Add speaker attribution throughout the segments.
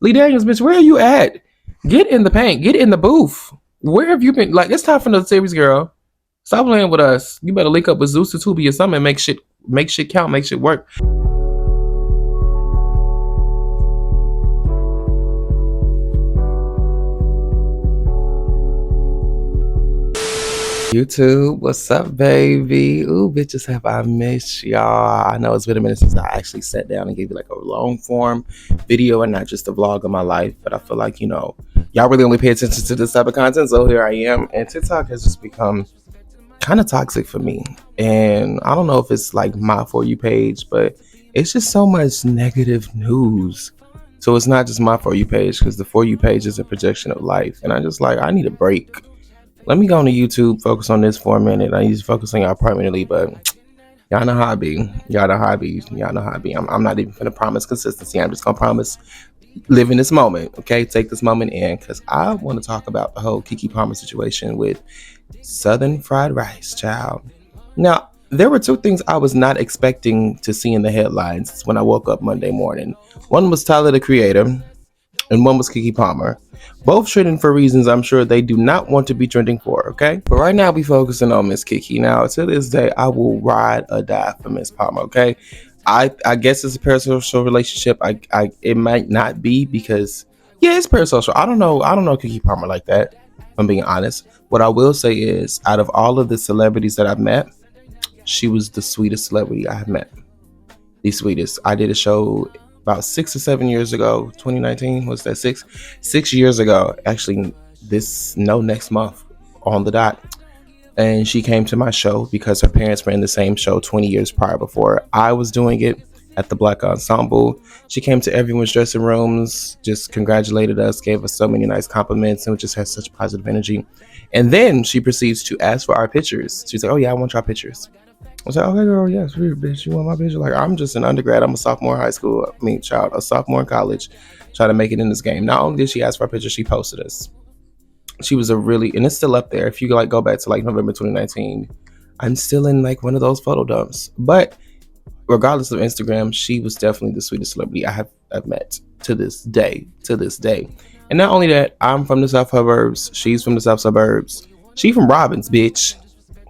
Speaker 1: Lee Daniels, bitch, where are you at? Get in the paint. Get in the booth. Where have you been? Like, it's time for another series, girl. Stop playing with us. You better link up with Zeus or Tubi or something and make shit count, make shit work. YouTube, what's up, baby? Ooh, bitches, have I missed y'all? I know it's been a minute since I actually sat down and gave you like a long form video and not just a vlog of my life. But I feel like, y'all really only pay attention to this type of content. So here I am. And TikTok has just become kind of toxic for me. And I don't know if it's like my For You page, but it's just so much negative news. So it's not just my For You page, because the For You page is a projection of life. And I need a break. Let me go on to YouTube, focus on this for a minute. I need to focus on y'all permanently, but y'all know how I be. Y'all know how I be. Y'all know how I be. I'm not even going to promise consistency. I'm just going to promise live in this moment, okay? Take this moment in, because I want to talk about the whole Keke Palmer situation with Southern Fried Rice, child. Now, there were two things I was not expecting to see in the headlines when I woke up Monday morning. One was Tyler, the Creator, and one was Keke Palmer. Both trending for reasons I'm sure they do not want to be trending for, okay? But right now, we focusing on Miss Keke. Now, to this day, I will ride or die for Miss Palmer, okay? I guess it's a parasocial relationship. It might not be, because, yeah, it's parasocial. I don't know Keke Palmer like that, if I'm being honest. What I will say is, out of all of the celebrities that I've met, she was the sweetest celebrity I have met. The sweetest. I did a show about 6 or 7 years ago, 2019, was that 6 years ago, actually, next month on the dot. And she came to my show because her parents were in the same show 20 years prior before I was doing it at the Black Ensemble. She came to everyone's dressing rooms, just congratulated us, gave us so many nice compliments, and just had such positive energy. And then she proceeds to ask for our pictures. She's like, oh yeah, I want your pictures. I was like, okay, girl, yes, bitch, you want my picture? Like, I'm just an undergrad. I'm a sophomore in high school. A sophomore in college, trying to make it in this game. Not only did she ask for a picture, she posted us. She was and it's still up there. If you go back to November 2019, I'm still in one of those photo dumps. But regardless of Instagram, she was definitely the sweetest celebrity I've met to this day. And not only that, I'm from the South suburbs. She's from the South suburbs. She from Robbins, bitch.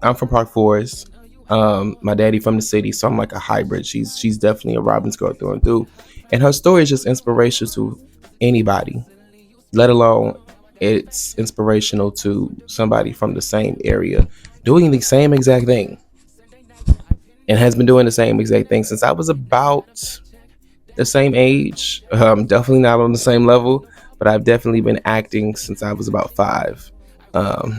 Speaker 1: I'm from Park Forest. My daddy from the city, so I'm like a hybrid. She's definitely a Robbins girl through and through, and her story is just inspirational to anybody, let alone it's inspirational to somebody from the same area doing the same exact thing, and has been doing the same exact thing since I was about the same age. Definitely not on the same level, but I've definitely been acting since I was about 5.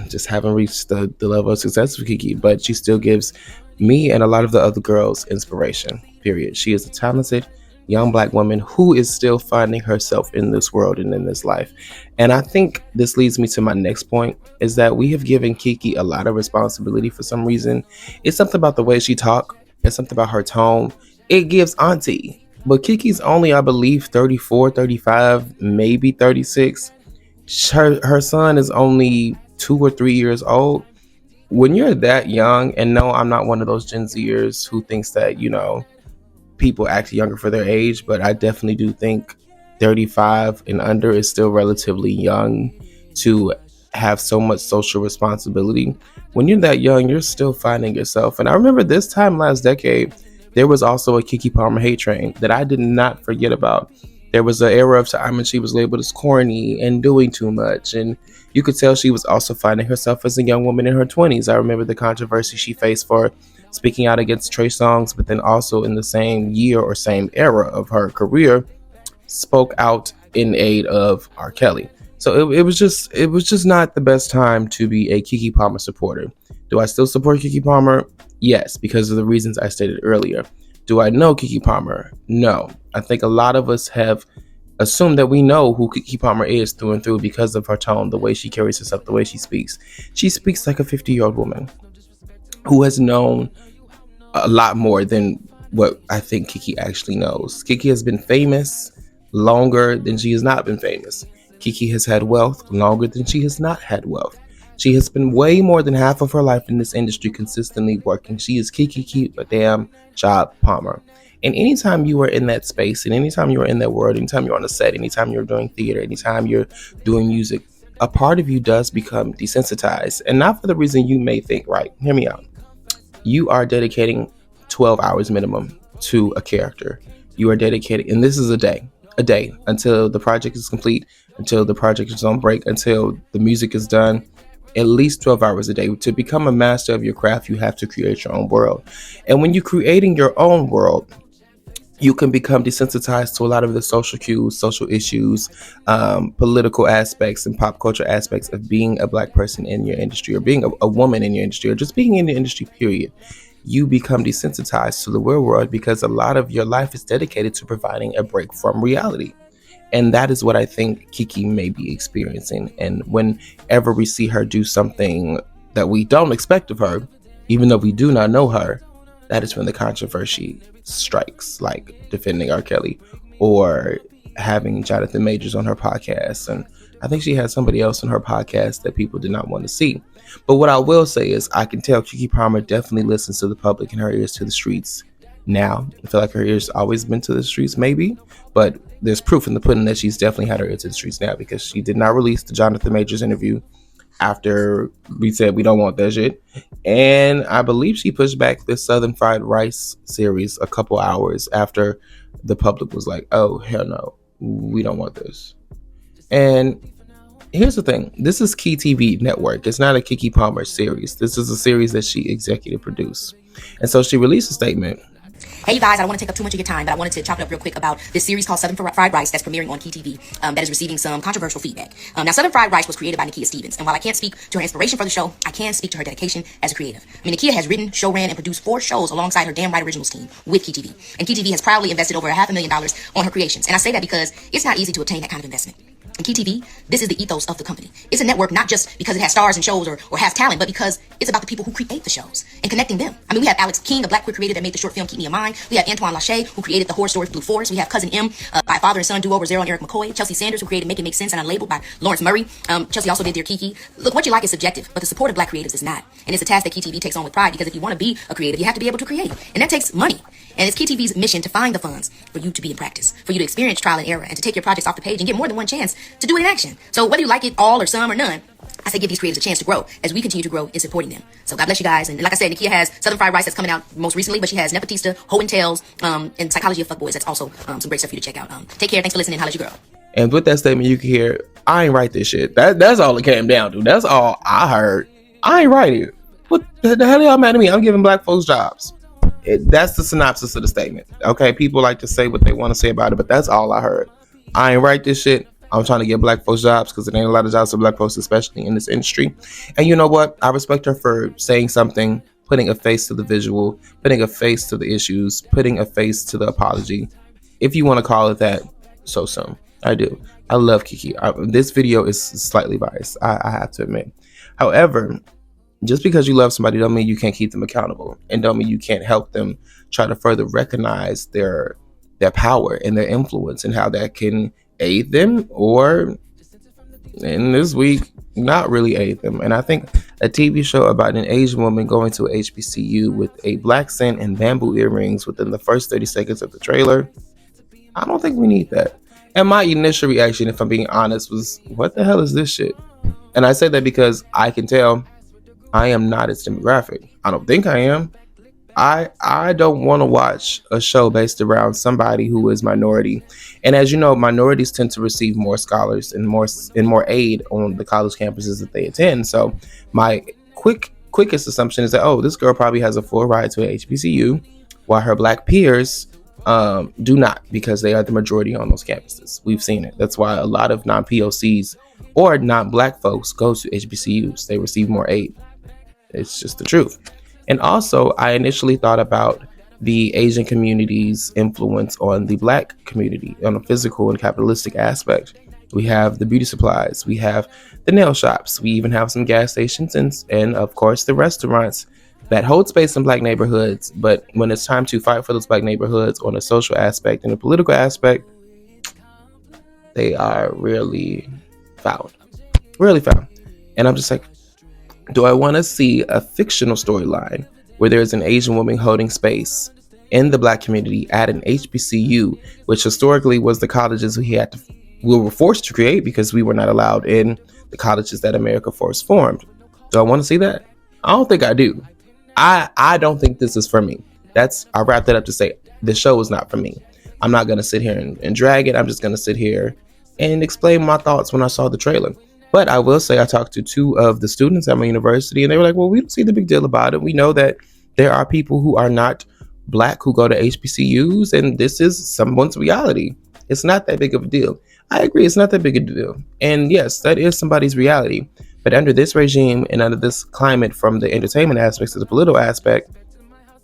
Speaker 1: Just haven't reached the level of success with Keke, but she still gives me and a lot of the other girls inspiration, period. She is a talented young Black woman who is still finding herself in this world and in this life. And I think this leads me to my next point, is that we have given Keke a lot of responsibility for some reason. It's something about the way she talk. It's something about her tone. It gives auntie. But Keke's only, I believe, 34, 35, maybe 36. Her son is only 2 or 3 years old. When you're that young, and no, I'm not one of those Gen Zers who thinks that, people act younger for their age, but I definitely do think 35 and under is still relatively young to have so much social responsibility. When you're that young, you're still finding yourself. And I remember this time last decade, there was also a Keke Palmer hate train that I did not forget about. There was an era of time when she was labeled as corny and doing too much, and you could tell she was also finding herself as a young woman in her 20s. I remember the controversy she faced for speaking out against Trey Songz, but then also in the same year or same era of her career, spoke out in aid of R. Kelly. So it was just not the best time to be a Keke Palmer supporter. Do I still support Keke Palmer? Yes, because of the reasons I stated earlier. Do I know Keke Palmer? No. I think a lot of us have assumed that we know who Keke Palmer is through and through because of her tone, the way she carries herself, the way she speaks. She speaks like a 50-year-old woman who has known a lot more than what I think Keke actually knows. Keke has been famous longer than she has not been famous. Keke has had wealth longer than she has not had wealth. She has spent way more than half of her life in this industry consistently working. She is Keke Keep a damn job Palmer. And anytime you are in that space, and anytime you're in that world, anytime you're on a set, anytime you're doing theater, anytime you're doing music, a part of you does become desensitized. And not for the reason you may think, right? Hear me out. You are dedicating 12 hours minimum to a character. You are dedicating, and this is a day until the project is complete, until the project is on break, until the music is done. At least 12 hours a day. To become a master of your craft, you have to create your own world. And when you're creating your own world, you can become desensitized to a lot of the social cues, social issues, political aspects, and pop culture aspects of being a Black person in your industry, or being a woman in your industry, or just being in the industry, period. You become desensitized to the real world because a lot of your life is dedicated to providing a break from reality. And that is what I think Keke may be experiencing. And whenever we see her do something that we don't expect of her, even though we do not know her, that is when the controversy strikes, like defending R. Kelly or having Jonathan Majors on her podcast. And I think she had somebody else on her podcast that people did not want to see. But what I will say is I can tell Keke Palmer definitely listens to the public and her ears to the streets now. I feel like her ears always been to the streets, maybe, but there's proof in the pudding that she's definitely had her ear to the streets now, because she did not release the Jonathan Majors interview after we said we don't want that shit. And I believe she pushed back this Southern Fried Rice series a couple hours after the public was like, oh, hell no, we don't want this. And here's the thing. This is Key TV Network. It's not a Keke Palmer series. This is a series that she executive produced. And so she released a statement.
Speaker 2: Hey, you guys, I don't want to take up too much of your time, but I wanted to chop it up real quick about this series called Southern Fried Rice that's premiering on Key TV that is receiving some controversial feedback. Now, Southern Fried Rice was created by Nakia Stevens, and while I can't speak to her inspiration for the show, I can speak to her dedication as a creative. I mean, Nakia has written, show ran, and produced 4 shows alongside her Damn Right Originals team with Key TV. And Key TV has proudly invested over $500,000 on her creations. And I say that because it's not easy to obtain that kind of investment. And Key TV, this is the ethos of the company. It's a network not just because it has stars and shows or has talent, but because it's about the people who create the shows and connecting them. I mean, we have Alex King, a Black queer creator that made the short film Keep Me in Mind. We have Antoine Lachey, who created the horror story Blue Forest. We have Cousin M, by father and son duo Rosero and Eric McCoy. Chelsea Sanders, who created Make It Make Sense and Unlabeled by Lawrence Murray. Chelsea also did Dear Kiki. Look, what you like is subjective, but the support of Black creatives is not. And it's a task that Key TV takes on with pride, because if you want to be a creative, you have to be able to create. And that takes money. And it's Key TV's mission to find the funds for you to be in practice, for you to experience trial and error, and to take your projects off the page and get more than one chance to do it in action. So whether you like it all or some or none, I say give these creators a chance to grow as we continue to grow in supporting them. So God bless you guys. And like I said, Nakia has Southern Fried Rice that's coming out most recently, but she has Nepotista, Ho and Tails, and Psychology of Fuckboys. That's also some great stuff for you to check out. Take care. Thanks for listening. Holla at your girl.
Speaker 1: And with that statement, you can hear, I ain't write this shit. That's all it came down to. That's all I heard. I ain't write it. What the hell are y'all mad at me? I'm giving Black folks jobs. That's the synopsis of the statement. Okay, people like to say what they want to say about it, but that's all I heard. I ain't write this shit. I'm trying to get Black folks jobs, because there ain't a lot of jobs for Black folks, especially in this industry. And you know what? I respect her for saying something, putting a face to the visual, putting a face to the issues, putting a face to the apology. If you want to call it that, so soon. I do. I love Keke. This video is slightly biased, I have to admit. However, just because you love somebody don't mean you can't keep them accountable, and don't mean you can't help them try to further recognize their power and their influence, and how that can aid them, or in this week, not really aid them. And I think a TV show about an Asian woman going to a HBCU with a black scent and bamboo earrings within the first 30 seconds of the trailer, I don't think we need that. And my initial reaction, if I'm being honest, was, what the hell is this shit? And I say that because I can tell I am not its demographic. I don't think I am. I don't want to watch a show based around somebody who is minority. And as you know, minorities tend to receive more scholars and more aid on the college campuses that they attend. So my quickest assumption is that, oh, this girl probably has a full ride to a HBCU, while her Black peers do not, because they are the majority on those campuses. We've seen it. That's why a lot of non-POCs or non-Black folks go to HBCUs. They receive more aid. It's just the truth. And also, I initially thought about the Asian community's influence on the Black community on a physical and capitalistic aspect. We have the beauty supplies, we have the nail shops, we even have some gas stations, and of course the restaurants that hold space in Black neighborhoods. But when it's time to fight for those Black neighborhoods on a social aspect and a political aspect, they are rarely found. And I'm just like, do I want to see a fictional storyline where there's an Asian woman holding space in the black community at an HBCU, which historically was the colleges we were forced to create because we were not allowed in the colleges that America first formed. Do I want to see that? I don't think I do. I don't think this is for me. I wrap that up to say the show is not for me. I'm not gonna sit here and drag it. I'm just gonna sit here and explain my thoughts when I saw the trailer. But I will say I talked to two of the students at my university, and they were like, "Well, we don't see the big deal about it. We know that there are people who are not black who go to HBCUs, and this is someone's reality. It's not that big of a deal." I agree, it's not that big a deal. And yes, that is somebody's reality. But under this regime and under this climate, from the entertainment aspects to the political aspect,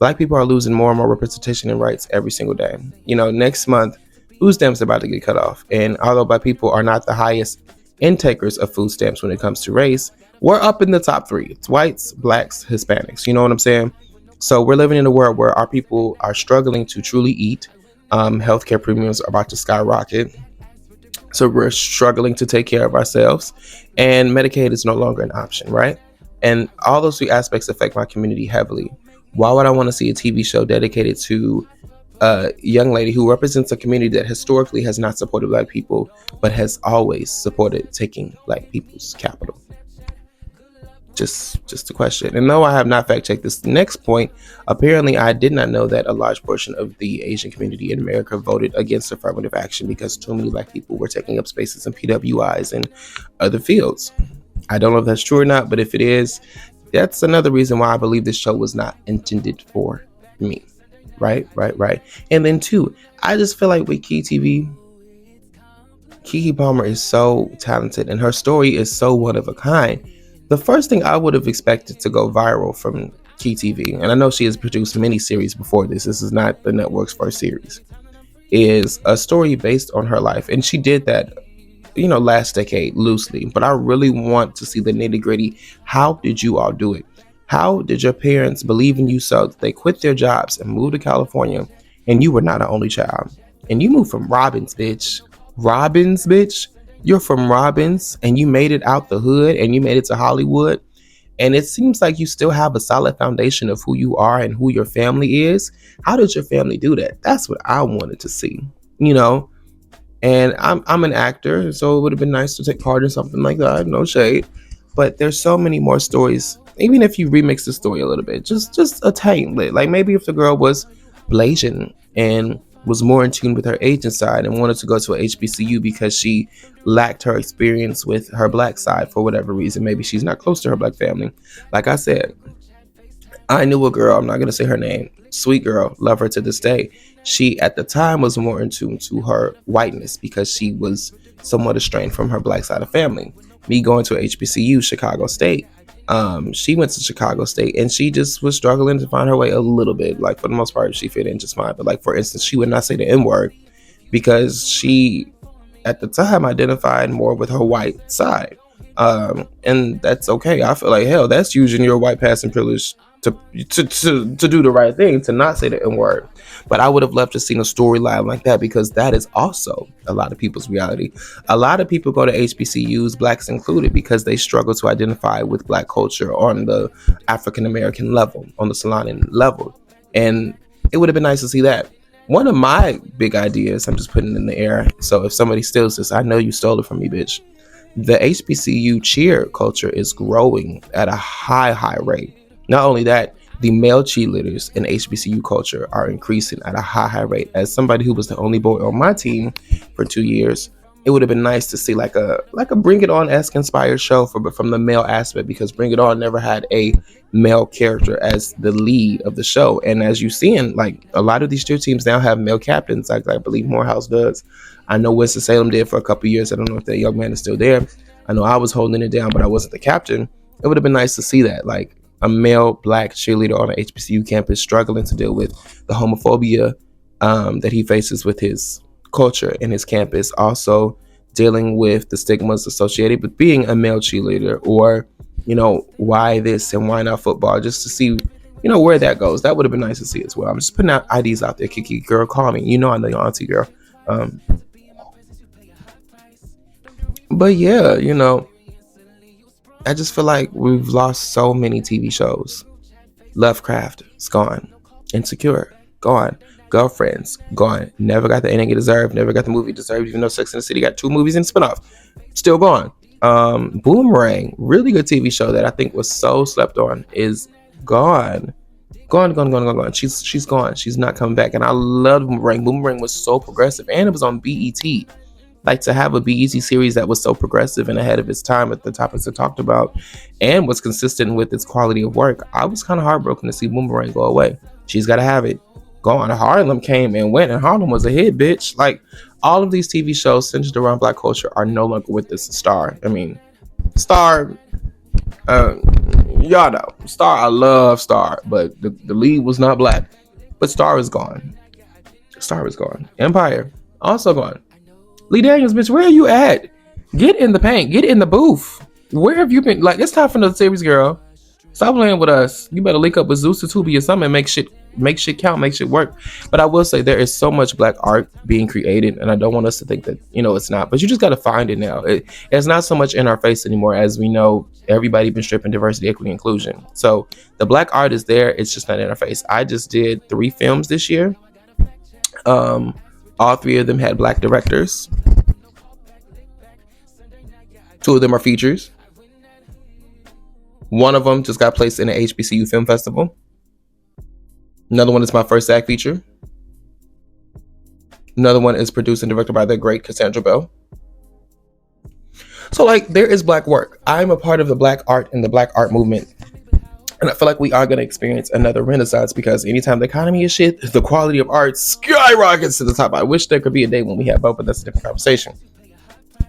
Speaker 1: black people are losing more and more representation and rights every single day. Next month, food stamps are about to get cut off. And although black people are not the highest intakers of food stamps when it comes to race, we're up in the top three. It's whites, blacks, Hispanics. You know what I'm saying? So we're living in a world where our people are struggling to truly eat. Healthcare premiums are about to skyrocket. So we're struggling to take care of ourselves, and Medicaid is no longer an option, right? And all those three aspects affect my community heavily. Why would I want to see a TV show dedicated to a young lady who represents a community that historically has not supported black people, but has always supported taking black people's capital? Just a question. And no, I have not fact checked this next point. Apparently, I did not know that a large portion of the Asian community in America voted against affirmative action because too many black people were taking up spaces in PWIs and other fields. I don't know if that's true or not, but if it is, that's another reason why I believe this show was not intended for me. Right. And then two, I just feel like with Keke Palmer is so talented and her story is so one of a kind. The first thing I would have expected to go viral from KTV, and I know she has produced many series before this is not the network's first series, is a story based on her life. And she did that, last decade loosely. But I really want to see the nitty gritty. How did you all do it? How did your parents believe in you so that they quit their jobs and moved to California, and you were not an only child? And you moved from Robbins, bitch. Robbins, bitch. You're from Robbins and you made it out the hood and you made it to Hollywood. And it seems like you still have a solid foundation of who you are and who your family is. How did your family do that? That's what I wanted to see, And I'm an actor, so it would have been nice to take part in something like that. No shade. But there's so many more stories. Even if you remix the story a little bit, just a tiny bit. Like maybe if the girl was Blasian and was more in tune with her Asian side and wanted to go to a HBCU because she lacked her experience with her black side for whatever reason. Maybe she's not close to her black family. Like I said, I knew a girl, I'm not going to say her name, sweet girl, love her to this day. She, at the time, was more in tune to her whiteness because she was somewhat estranged from her black side of family. Me going to HBCU, Chicago State, she went to Chicago State and she just was struggling to find her way a little bit. Like for the most part, she fit in just fine. But like, for instance, she would not say the N-word because she, at the time, identified more with her white side. And that's okay. I feel like, hell, that's using your white passing privilege to do the right thing, to not say the N-word. But I would have loved to seen a storyline like that because that is also a lot of people's reality. A lot of people go to HBCUs, blacks included, because they struggle to identify with black culture on the African American level, on the Solanian level. And it would have been nice to see that. One of my big ideas, I'm just putting it in the air, so if somebody steals this, I know you stole it from me, bitch. The HBCU cheer culture is growing at a high rate. Not only that, the male cheerleaders in HBCU culture are increasing at a high rate. As somebody who was the only boy on my team for 2 years, it would have been nice to see like a Bring It On-esque inspired show from the male aspect, because Bring It On never had a male character as the lead of the show. And as you've seen, like a lot of these cheer teams now have male captains, like I believe Morehouse does. I know Winston-Salem did for a couple of years. I don't know if that young man is still there. I know I was holding it down, but I wasn't the captain. It would have been nice to see that, like a male black cheerleader on an HBCU campus struggling to deal with the homophobia that he faces with his culture in his campus. Also dealing with the stigmas associated with being a male cheerleader, or, why this and why not football, just to see, where that goes. That would have been nice to see as well. I'm just putting out ideas out there. Kiki, girl, call me. I know your auntie, girl. But yeah, I just feel like we've lost so many TV shows. Lovecraft is gone. Insecure gone. Girlfriends, gone. Never got the ending it deserved. Never got the movie it deserved. Even though Sex and the City got 2 movies and spinoff, still gone. Boomerang, really good TV show that I think was so slept on, is gone. Gone. She's gone. She's not coming back. And I loved Boomerang. Boomerang was so progressive, and it was on BET. Like, to have a BET series that was so progressive and ahead of its time with the topics it talked about and was consistent with its quality of work, I was kind of heartbroken to see Boomerang go away. She's got to have it. Gone. Harlem came and went, and Harlem was a hit, bitch. Like, all of these TV shows centered around Black culture are no longer with us. Star. I mean, Star. Y'all know Star. I love Star, but the lead was not Black. But Star is gone. Star is gone. Empire also gone. Lee Daniels, bitch, where are you at? Get in the paint. Get in the booth. Where have you been? Like, it's time for another series, girl. Stop playing with us. You better link up with Zeus or Tubi or something and make shit count, make shit work. But I will say there is so much Black art being created, and I don't want us to think that, it's not. But you just got to find it now. It's not so much in our face anymore, as we know everybody been stripping diversity, equity, inclusion. So the Black art is there. It's just not in our face. I just did 3 films this year. All 3 of them had Black directors. 2 of them are features. One of them just got placed in the HBCU Film Festival. Another one is my first SAG feature. Another one is produced and directed by the great Cassandra Bell. So, like, there is Black work. I'm a part of the Black art and the Black art movement. And I feel like we are going to experience another renaissance, because anytime the economy is shit, the quality of art skyrockets to the top. I wish there could be a day when we have both, but that's a different conversation.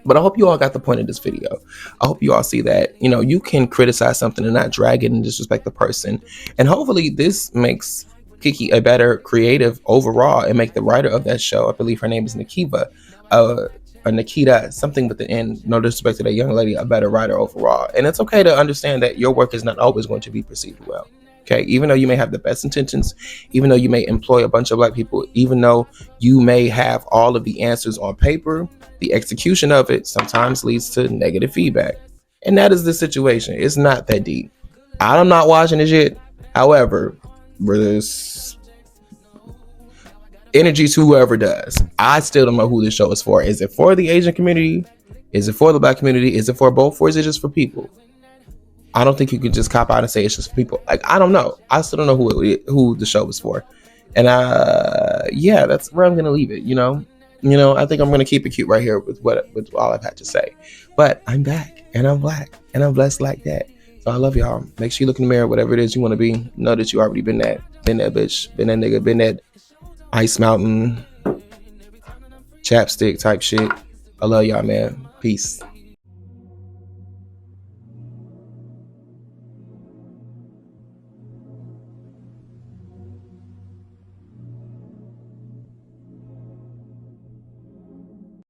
Speaker 1: But I hope you all got the point of this video. I hope you all see that, you can criticize something and not drag it and disrespect the person. And hopefully this makes Keke a better creative overall, and make the writer of that show, I believe her name is Nikiva, or Nikita, something with the end, no disrespect to that young lady, a better writer overall. And it's okay to understand that your work is not always going to be perceived well. Okay, even though you may have the best intentions, even though you may employ a bunch of Black people, even though you may have all of the answers on paper, the execution of it sometimes leads to negative feedback. And that is the situation. It's not that deep. I'm not watching this shit. However, there's energy to whoever does. I still don't know who this show is for. Is it for the Asian community? Is it for the Black community? Is it for both? Or is it just for people? I don't think you could just cop out and say it's just for people. Like, I don't know. I still don't know who the show is for. And yeah, that's where I'm gonna leave it. I think I'm gonna keep it cute right here with all I've had to say. But I'm back, and I'm Black, and I'm blessed like that. So I love y'all. Make sure you look in the mirror, whatever it is you want to be. Know that you already been that bitch, been that nigga, been that Ice Mountain chapstick type shit. I love y'all, man. Peace.